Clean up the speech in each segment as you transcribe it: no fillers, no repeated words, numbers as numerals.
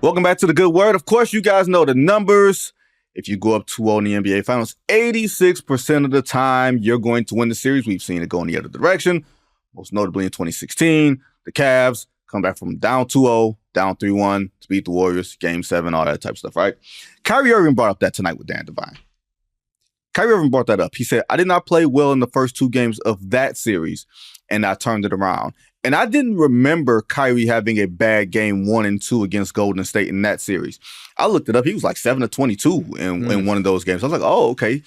Welcome back to the Good Word. Of course, you guys know the numbers. If you go up 2-0 in the NBA Finals, 86% of the time, you're going to win the series. We've seen it go in the other direction, most notably in 2016. The Cavs come back from down 2-0, down 3-1 to beat the Warriors, Game 7, all that type of stuff, right? Kyrie Irving brought up that tonight with Dan Devine. Kyrie Irving brought that up. He said, I did not play well in the first two games of that series, and I turned it around. And I didn't remember Kyrie having a bad game 1 and 2 against Golden State in that series. I looked it up. He was like 7-22 in one of those games. I was like, oh, okay.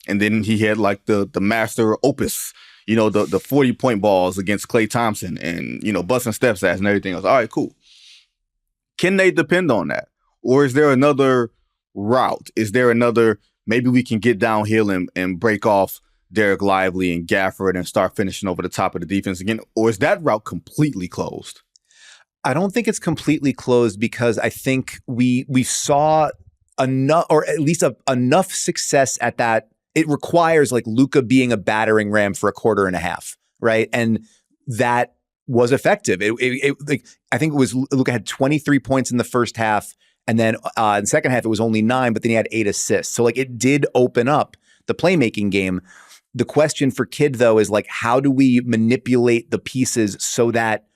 And then he had like the master opus, the 40-point balls against Klay Thompson and, busting steps ass and everything else. All right, cool. Can they depend on that? Or is there another route? Is there another, maybe we can get downhill and break off Derek Lively and Gafford and start finishing over the top of the defense again? Or is that route completely closed? I don't think it's completely closed because I think we saw enough, or at least enough success at that. It requires like Luka being a battering ram for a quarter and a half, right? And that was effective. I think it was Luka had 23 points in the first half, and then in the second half it was only 9, but then he had 8 assists. So like it did open up the playmaking game. The question for Kidd, though, is like, how do we manipulate the pieces so that,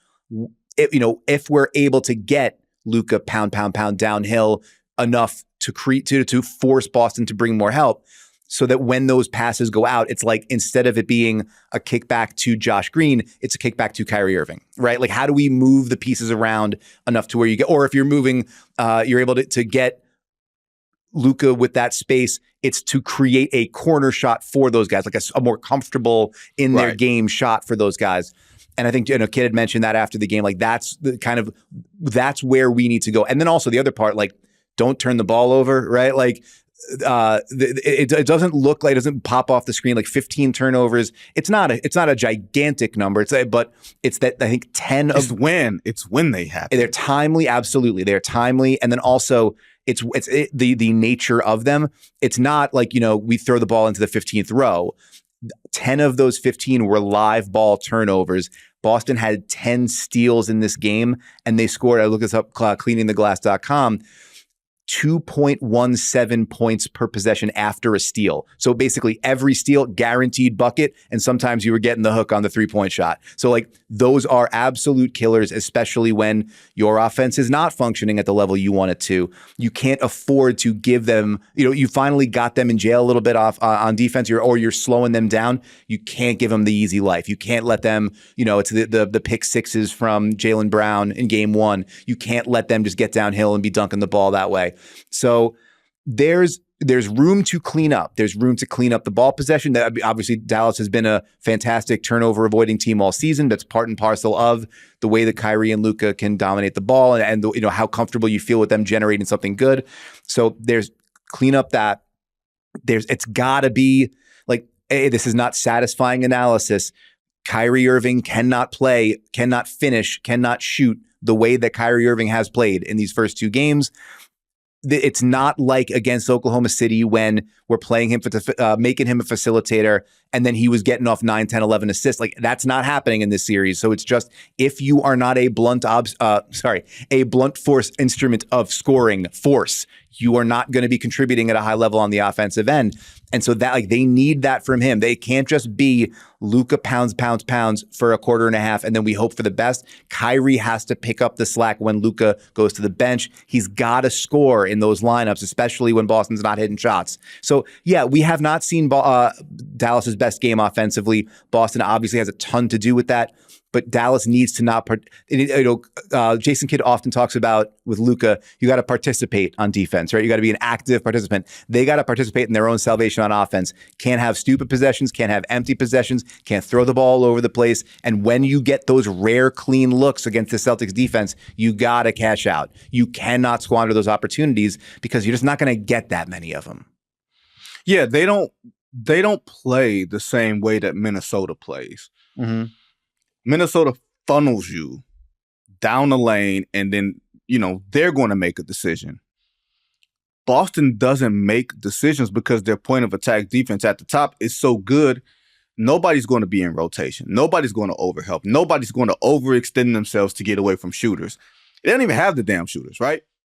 if we're able to get Luka pound downhill enough to force Boston to bring more help, so that when those passes go out, it's like instead of it being a kickback to Josh Green, it's a kickback to Kyrie Irving, right? Like, how do we move the pieces around enough to where you get, or if you're moving, you're able to get Luka with that space, it's to create a corner shot for those guys, like a more comfortable in their game shot for those guys. And I think, Kidd had mentioned that after the game, like that's where we need to go. And then also the other part, like, don't turn the ball over, right? Like, it doesn't look like, it doesn't pop off the screen like 15 turnovers. It's not a gigantic number. But it's that I think 10 of it's when they happen. They're timely, absolutely. They're timely, and then also it's the nature of them. It's not like we throw the ball into the 15th row. 10 of those 15 were live ball turnovers. Boston had 10 steals in this game, and they scored. I looked this up, cleaningtheglass.com. 2.17 points per possession after a steal. So basically every steal, guaranteed bucket, and sometimes you were getting the hook on the 3-point shot. So like those are absolute killers, especially when your offense is not functioning at the level you want it to. You can't afford to give them, you finally got them in jail a little bit off on defense, or you're slowing them down. You can't give them the easy life. You can't let them, it's the pick sixes from Jaylen Brown in game 1. You can't let them just get downhill and be dunking the ball that way. So there's room to clean up. There's room to clean up the ball possession. Obviously, Dallas has been a fantastic turnover avoiding team all season. That's part and parcel of the way that Kyrie and Luka can dominate the ball, and how comfortable you feel with them generating something good. So there's clean up that. It's got to be like, hey, this is not satisfying analysis. Kyrie Irving cannot play, cannot finish, cannot shoot the way that Kyrie Irving has played in these first 2 games. It's not like against Oklahoma City when we're playing him making him a facilitator, and then he was getting off 9, 10, 11 assists. Like, that's not happening in this series. So it's just, if you are not a blunt force instrument of scoring force, you are not going to be contributing at a high level on the offensive end. And so that, like, they need that from him. They can't just be Luka pounds for a quarter and a half, and then we hope for the best. Kyrie has to pick up the slack when Luka goes to the bench. He's got to score in those lineups, especially when Boston's not hitting shots. So yeah, we have not seen Dallas's best game offensively. Boston obviously has a ton to do with that. But Dallas needs to not. Jason Kidd often talks about with Luka, you got to participate on defense, right? You got to be an active participant. They got to participate in their own salvation on offense. Can't have stupid possessions. Can't have empty possessions. Can't throw the ball all over the place. And when you get those rare clean looks against the Celtics defense, you got to cash out. You cannot squander those opportunities because you're just not going to get that many of them. Yeah, they don't play the same way that Minnesota plays. Mm-hmm. Minnesota funnels you down the lane, and then, they're going to make a decision. Boston doesn't make decisions because their point of attack defense at the top is so good. Nobody's going to be in rotation. Nobody's going to overhelp. Nobody's going to overextend themselves to get away from shooters. They don't even have the damn shooters, right?